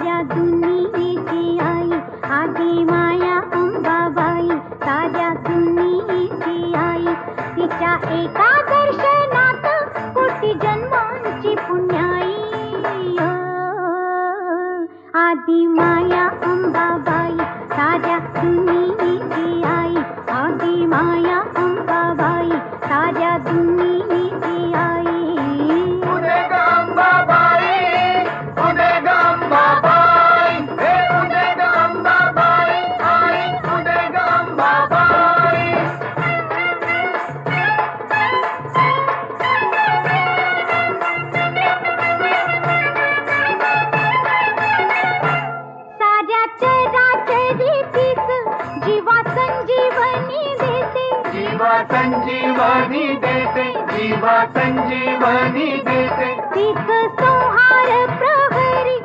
साऱ्या दुनियेची आई आदी माया अंबाबाई, साऱ्या दुनियेची आई. तिच्या एका दर्शनात कोटी जन्मांची पुण्याई. आदी माया अंबाबाई, साऱ्या दुनियेची आई. आदी माया अंबाबाई, साऱ्या दुनियेची आई. उदे ग अंबाबाई, उदे ग अंबाबाई, हे उदे ग अंबाबाई, आई उदे ग अंबाबाई. साऱ्या चराचरीतीच जीवा संजीवनी देते. जीवा संजीवनी देते, जीवा संजीवनी देते. तीच संहार प्रहरी